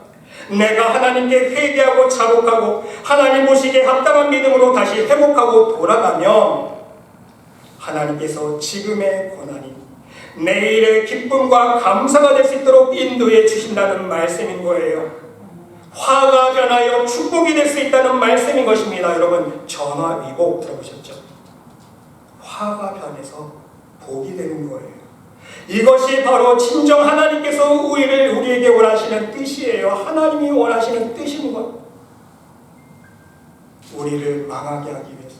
내가 하나님께 회개하고 자복하고 하나님 보시기에 합당한 믿음으로 다시 회복하고 돌아가면 하나님께서 지금의 고난이 내일의 기쁨과 감사가 될 수 있도록 인도해 주신다는 말씀인 거예요. 화가 변하여 축복이 될 수 있다는 말씀인 것입니다. 여러분, 전화위복 들어보셨죠? 화가 변해서 복이 되는 거예요. 이것이 바로 진정 하나님께서 우리에게 원하시는 뜻이에요. 하나님이 원하시는 뜻인 것. 우리를 망하게 하기 위해서,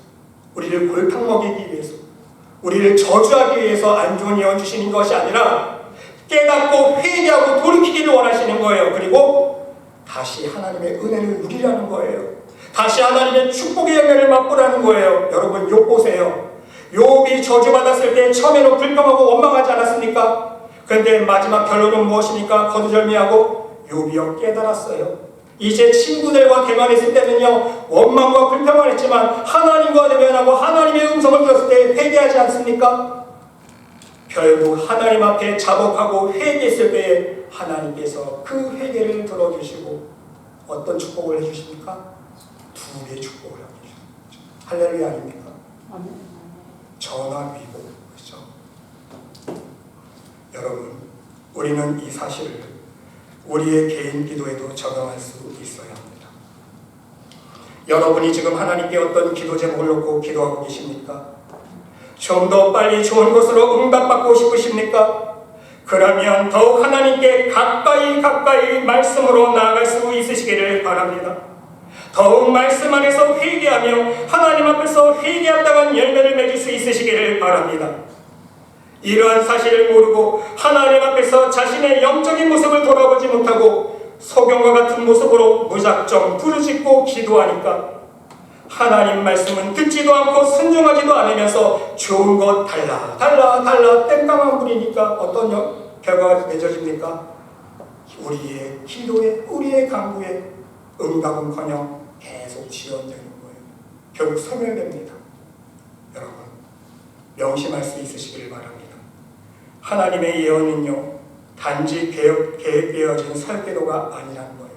우리를 골탕 먹이기 위해서, 우리를 저주하기 위해서 안 좋은 예언 주시는 것이 아니라 깨닫고 회개하고 돌이키기를 원하시는 거예요. 그리고 다시 하나님의 은혜를 누리라는 거예요. 다시 하나님의 축복의 열매를 맛보라는 거예요. 여러분, 욥 보세요. 욥이 저주받았을 때 처음에는 불평하고 원망하지 않았습니까? 그런데 마지막 결론은 무엇입니까? 거두절미하고 욥이요 깨달았어요. 이제 친구들과 대면했을 때는요, 원망과 불평을 했지만 하나님과 대면하고 하나님의 음성을 들었을 때 회개하지 않습니까? 결국 하나님 앞에 자복하고 회개했을 때에 하나님께서 그 회개를 들어주시고 어떤 축복을 해주십니까? 2배의 축복을 해주십니다. 할렐루야 아닙니까? 아멘. 전화위복, 그렇죠? 여러분, 우리는 이 사실을 우리의 개인 기도에도 적용할 수 있어야 합니다. 여러분이 지금 하나님께 어떤 기도 제목을 놓고 기도하고 계십니까? 좀 더 빨리 좋은 것으로 응답받고 싶으십니까? 그러면 더욱 하나님께 가까이 말씀으로 나아갈 수 있으시기를 바랍니다. 더욱 말씀 안에서 회개하며 하나님 앞에서 회개한다는 열매를 맺을 수 있으시기를 바랍니다. 이러한 사실을 모르고 하나님 앞에서 자신의 영적인 모습을 돌아보지 못하고 소경과 같은 모습으로 무작정 부르짖고 기도하니까 하나님 말씀은 듣지도 않고 순종하지도 않으면서 좋은 것 달라 땡깡만 부리니까 어떤 결과가 맺어집니까? 우리의 기도에 우리의 간구에 응답은커녕 계속 지연되는 거예요. 결국 소멸됩니다. 여러분, 명심할 수 있으시길 바랍니다. 하나님의 예언은요, 단지 계획되어진 설계도가 아니라는 거예요.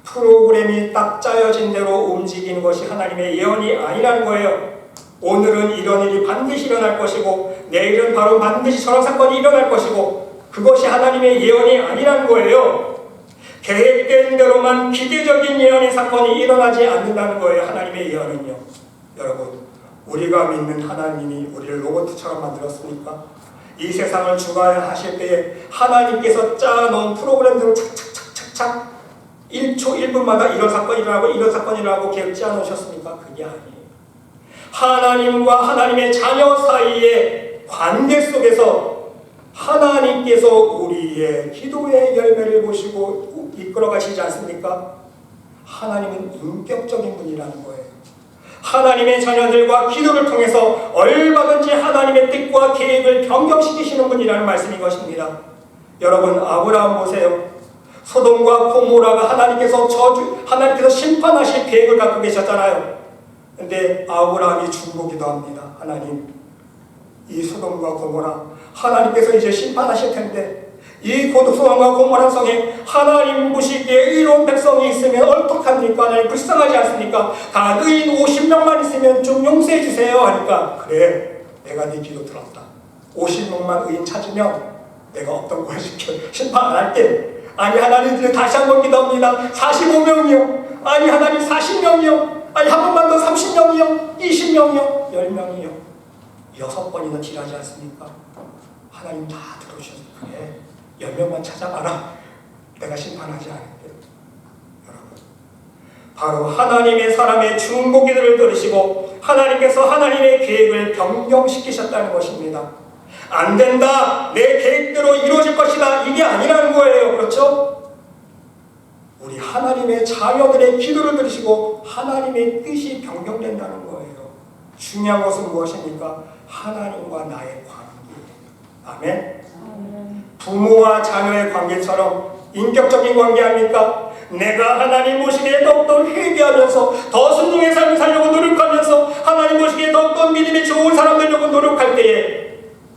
프로그램이 딱 짜여진 대로 움직이는 것이 하나님의 예언이 아니라는 거예요. 오늘은 이런 일이 반드시 일어날 것이고 내일은 바로 반드시 저런 사건이 일어날 것이고 그것이 하나님의 예언이 아니라는 거예요. 계획된 대로만 기계적인 예언의 사건이 일어나지 않는다는 거예요. 하나님의 예언은요. 여러분, 우리가 믿는 하나님이 우리를 로봇처럼 만들었습니까? 이 세상을 주관하실 때에 하나님께서 짜놓은 프로그램대로 착착착착착 1초 1분마다 이런 사건이 일어나고 이런 사건이 일어나고 계획 짜놓으셨습니까? 그게 아니에요. 하나님과 하나님의 자녀 사이의 관계 속에서 하나님께서 우리의 기도의 열매를 보시고 이끌어 가시지 않습니까? 하나님은 인격적인 분이라는 거예요. 하나님의 자녀들과 기도를 통해서 얼마든지 하나님의 뜻과 계획을 변경시키시는 분이라는 말씀인 것입니다. 여러분, 아브라함 보세요. 소돔과 고모라가 하나님께서 심판하실 계획을 갖고 계셨잖아요. 근데 아브라함이 중보기도 합니다. 하나님, 이 소돔과 고모라 하나님께서 이제 심판하실 텐데 이 소돔과 고모라 성에 하나님 보시기에 의로운 백성이 있으면 어떡합니까? 하나님 불쌍하지 않습니까? 다 의인 50명만 있으면 좀 용서해 주세요 하니까 그래, 내가 네 기도 들었다. 50명만 의인 찾으면 내가 어떤 걸 심판 안 할게. 아니 하나님, 다시 한번 기도합니다. 45명이요. 아니 하나님 40명이요. 아니 한 번만 더 30명이요. 20명이요. 10명이요. 6번이나 딜하지 않습니까? 하나님 다 들어오셔서 그래, 10명만 찾아봐라. 내가 심판하지 않을게. 여러분, 바로 하나님의 사람의 중보기도를 들으시고 하나님께서 하나님의 계획을 변경시키셨다는 것입니다. 안 된다, 내 계획대로 이루어질 것이다, 이게 아니라는 거예요. 그렇죠? 우리 하나님의 자녀들의 기도를 들으시고 하나님의 뜻이 변경된다는 거예요. 중요한 것은 무엇입니까? 하나님과 나의 관계예요. 아멘? 부모와 자녀의 관계처럼 인격적인 관계 아닙니까? 내가 하나님 보시기에 더욱더 회개하면서 더 순종의 삶을 살려고 노력하면서 하나님 보시기에 더욱더 믿음이 좋은 사람 되려고 노력할 때에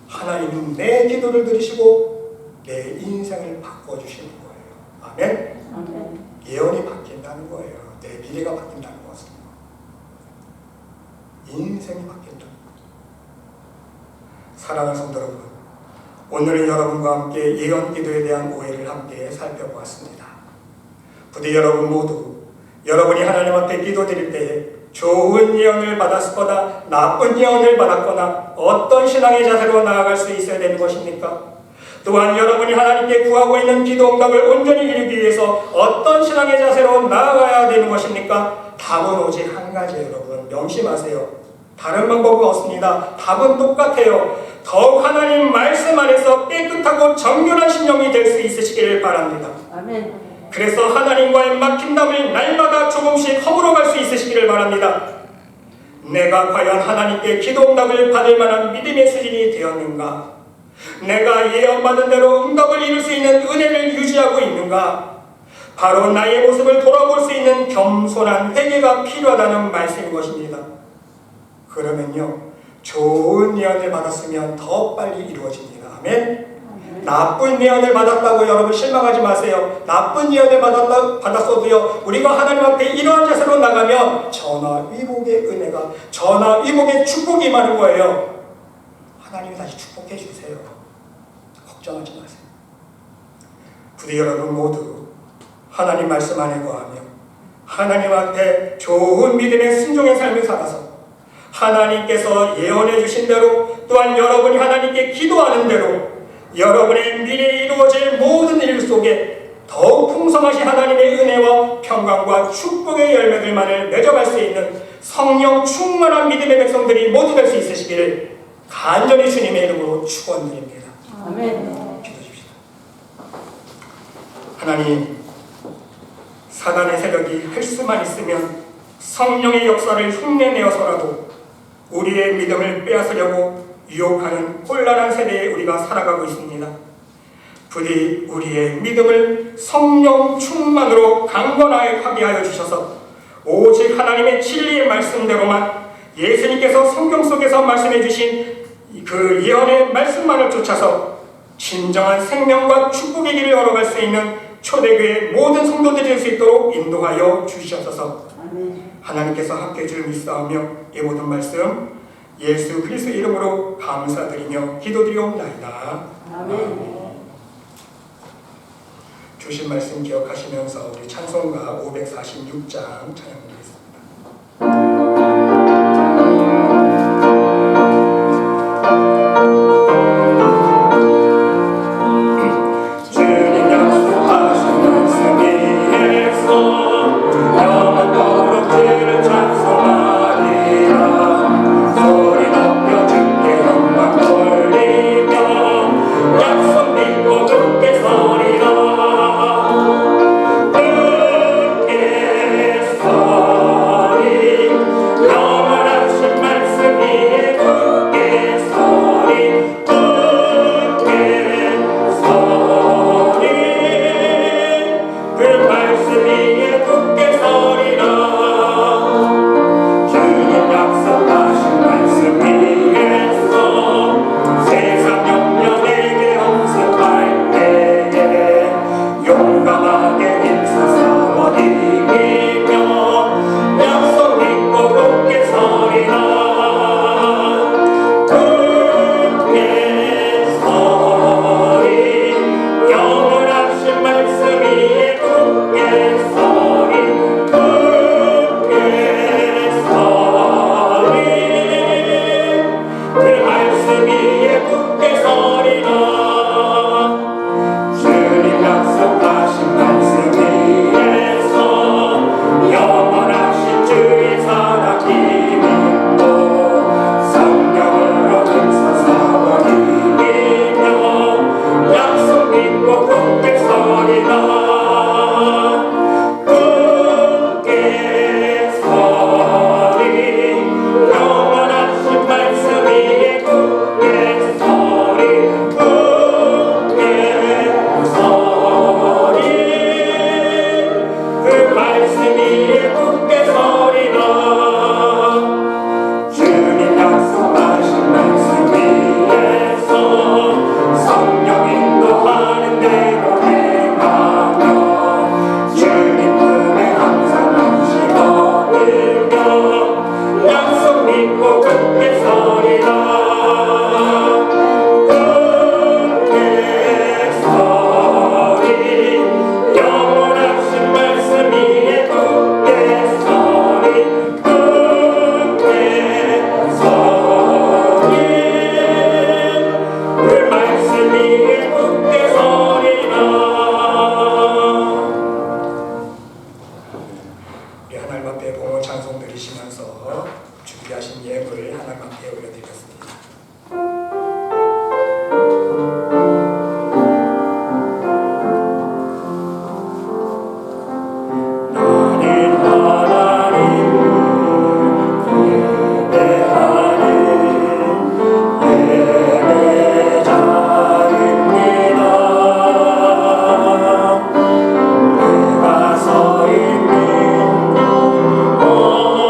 하나님은 내 기도를 들으시고 내 인생을 바꿔주시는 거예요. 아멘? 아멘. 예언이 바뀐다는 거예요. 내 미래가 바뀐다는 것은 인생이 바뀐다. 사랑하는 성도 여러분, 오늘은 여러분과 함께 예언 기도에 대한 오해를 함께 살펴보았습니다. 부디 여러분 모두 여러분이 하나님 앞에 기도드릴 때에 좋은 예언을 받았거나 나쁜 예언을 받았거나 어떤 신앙의 자세로 나아갈 수 있어야 되는 것입니까? 또한 여러분이 하나님께 구하고 있는 기도 응답을 온전히 이루기 위해서 어떤 신앙의 자세로 나아가야 되는 것입니까? 답은 오직 한 가지예요. 여러분 명심하세요. 다른 방법은 없습니다. 답은 똑같아요. 더욱 하나님 말씀 안에서 깨끗하고 정결한 심령이 될 수 있으시기를 바랍니다. 아멘. 그래서 하나님과의 막힌담을 날마다 조금씩 허물어갈 수 있으시기를 바랍니다. 내가 과연 하나님께 기도응답을 받을 만한 믿음의 수준이 되었는가? 내가 예언받은 대로 응답을 이룰 수 있는 은혜를 유지하고 있는가? 바로 나의 모습을 돌아볼 수 있는 겸손한 회개가 필요하다는 말씀인 것입니다. 그러면요, 좋은 예언을 받았으면 더 빨리 이루어집니다. 아멘. 나쁜 예언을 받았다고 여러분 실망하지 마세요. 나쁜 예언을 받았어도요, 우리가 하나님 앞에 이러한 자세로 나가면 전화위복의 은혜가, 전화위복의 축복이 임하는 거예요. 하나님이 다시 축복해 주세요. 걱정하지 마세요. 부디 여러분 모두 하나님 말씀 안에 거하며 하나님 앞에 좋은 믿음의 순종의 삶을 살아서 하나님께서 예언해 주신 대로, 또한 여러분이 하나님께 기도하는 대로 여러분의 미래에 이루어질 모든 일 속에 더욱 풍성하신 하나님의 은혜와 평강과 축복의 열매들만을 맺어갈 수 있는 성령 충만한 믿음의 백성들이 모두 될 수 있으시기를 간절히 주님의 이름으로 축원드립니다. 아멘. 기도하십시다. 하나님, 사단의 세력이 할 수만 있으면 성령의 역사를 흉내내어서라도 우리의 믿음을 빼앗으려고 유혹하는 혼란한 세대에 우리가 살아가고 있습니다. 부디 우리의 믿음을 성령 충만으로 강건하게 하여 주셔서 오직 하나님의 진리의 말씀대로만, 예수님께서 성경 속에서 말씀해 주신 그 예언의 말씀만을 쫓아서 진정한 생명과 축복의 길을 걸어갈 수 있는 초대교회 모든 성도들이 될 수 있도록 인도하여 주시옵소서. 하나님께서 함께해 줄 믿사오며 이 모든 말씀 예수 그리스도 이름으로 감사드리며 기도드리옵나이다. 아멘. 주신 말씀 기억하시면서 우리 찬송가 546장 찬양드리겠습니다. 주님 약속하신 말씀 위에서 영원토록 주를 찬송하리라. 소리 높여 주께 영광 돌리며 약속 믿고 굳게 서리라.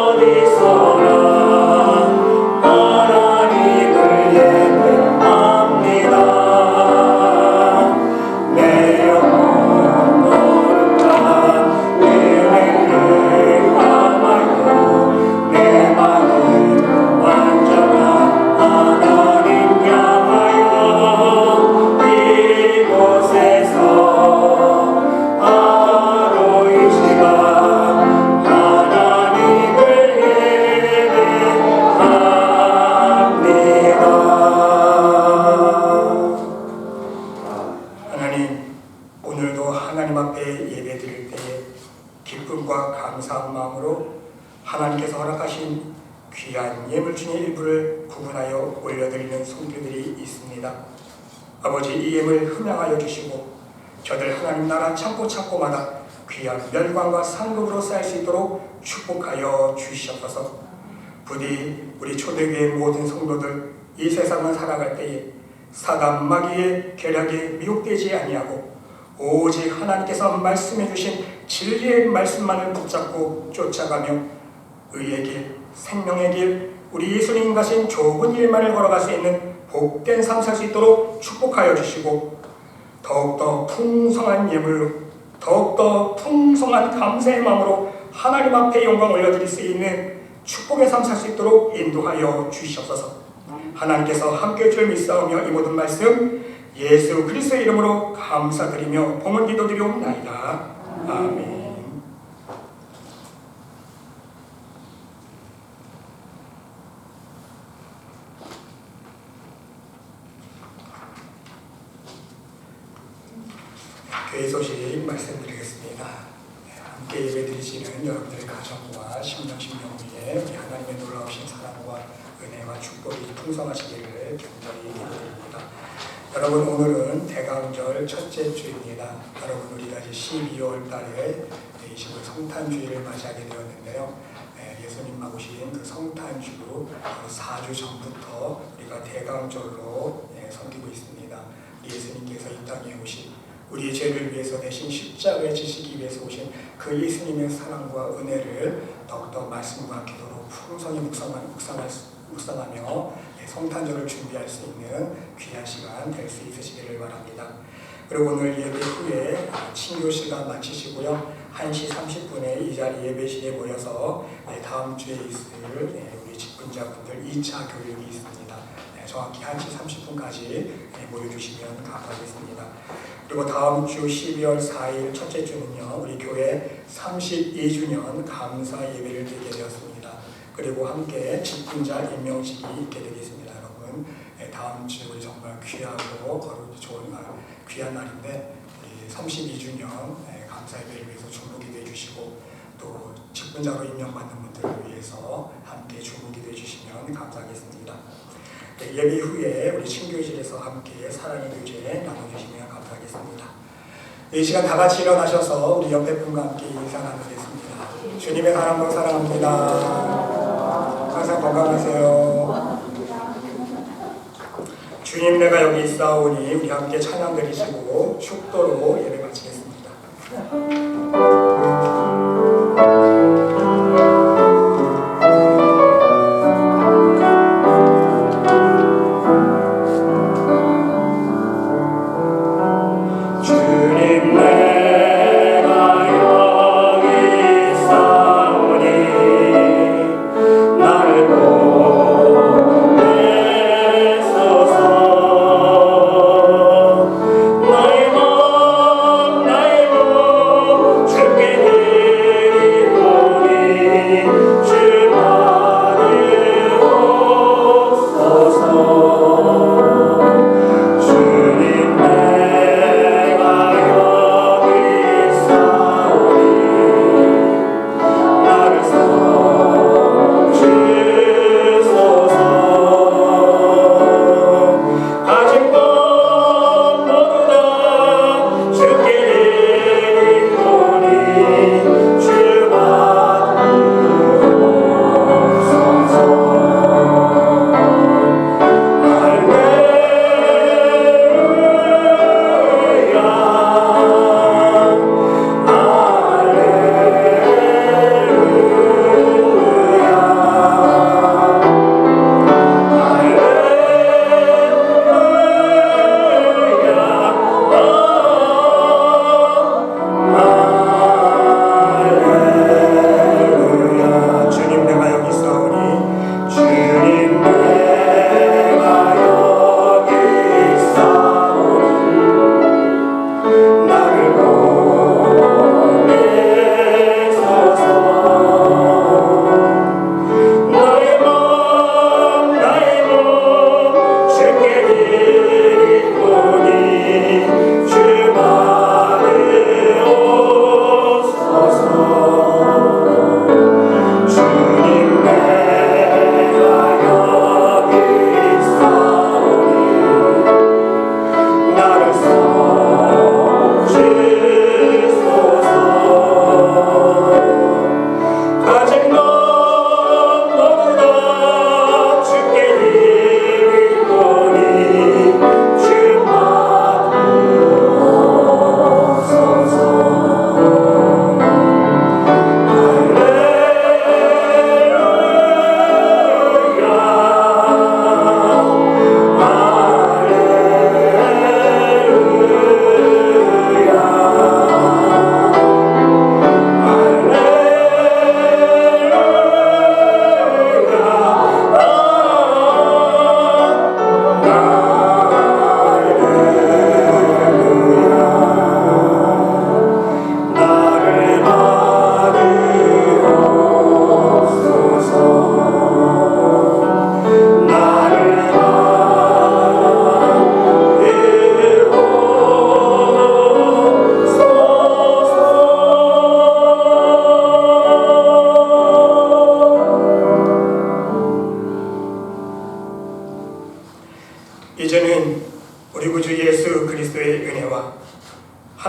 어디서나 하나님 감사한 마음으로 하나님께서 허락하신 귀한 예물중의 일부를 구분하여 올려드리는 손길들이 있습니다. 아버지, 이 예물 흠양하여 주시고 저들 하나님 나라 창고마다 귀한 멸관과 상급으로 쌓일 수 있도록 축복하여 주시옵소서. 부디 우리 초대교회 모든 성도들 이 세상을 살아갈 때에 사단 마귀의 계략에 미혹되지 아니하고 오직 하나님께서 말씀해 주신 진리의 말씀만을 붙잡고 쫓아가며 의의 길, 생명의 길, 우리 예수님 가신 좁은 일만을 걸어갈 수 있는 복된 삶 살 수 있도록 축복하여 주시고 더욱더 풍성한 예물로 더욱더 풍성한 감사의 마음으로 하나님 앞에 영광 올려드릴 수 있는 축복의 삶 살 수 있도록 인도하여 주시옵소서. 하나님께서 함께할 줄 믿사오며 이 모든 말씀 예수 그리스도의 이름으로 감사드리며 봉헌 기도드리옵나이다. 아멘. 교회 소식 말씀드리겠습니다. 함께 예배드리시는 여러분들의 가정과 심령심령 위에 우리 하나님의 놀라우신 사랑과 은혜와 축복이 풍성하시기를 간절히 기도드립니다. 여러분, 오늘은 대강절 첫째 주입니다. 여러분, 우리가 이제 12월 달에 20일 성탄주의를 맞이하게 되었는데요. 예수님 오신 그 성탄주 4주 전부터 우리가 대강절로 섬기고 있습니다. 예수님께서 이 땅에 오신 우리의 죄를 위해서 대신 십자가에 지시기 위해서 오신 그 예수님의 사랑과 은혜를 더욱더 말씀과 기도로 풍성히 묵상하며 성탄절을 준비할 수 있는 귀한 시간 될 수 있으시기를 바랍니다. 그리고 오늘 예배 후에 친교 시간 마치시고요. 1시 30분에 이 자리 예배실에 모여서 다음 주에 있을 우리 직분자분들 2차 교육이 있습니다. 정확히 1시 30분까지 모여주시면 감사하겠습니다. 그리고 다음 주 12월 4일 첫째 주는요, 우리 교회 32주년 감사 예배를 드리게 되었습니다. 그리고 함께 직분자 임명식이 있게 되겠습니다. 여러분, 다음 주 우리 정말 귀하고 거룩이 좋은 날, 귀한 날인데 32주년 감사 예배를 위해서 주무기도 해주시고 또 직분자로 임명받는 분들을 위해서 함께 주무기도 해주시면 감사하겠습니다. 예배 후에 우리 친교실에서 함께 사랑의 교제 나눠주시면 감사하겠습니다. 이 시간 다 같이 일어나셔서 우리 옆에 분과 함께 인사 나누겠습니다. 주님의 사랑과 사랑합니다. 항상 건강하세요. 주님, 내가 여기 있사오니 우리 함께 찬양 드리시고 축도로 예배 마치겠습니다. 나의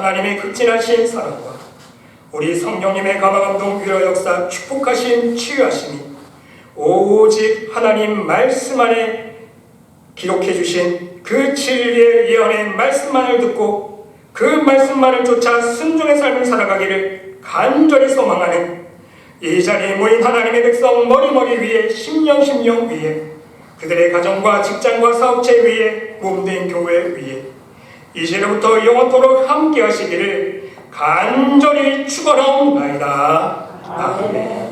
하나님의 극진하신 사랑과 우리 성령님의 감화감동 위로 역사 축복하신 치유하심이 오직 하나님 말씀 안에 기록해 주신 그 진리의 예언의 말씀만을 듣고 그 말씀만을 쫓아 순종의 삶을 살아가기를 간절히 소망하는 이 자리에 모인 하나님의 백성 머리머리 위에 심령 위에 그들의 가정과 직장과 사업체 위에 몸된 교회 위에 이제로부터 영원토록 함께 하시기를 간절히 축원하옵나이다. 아멘.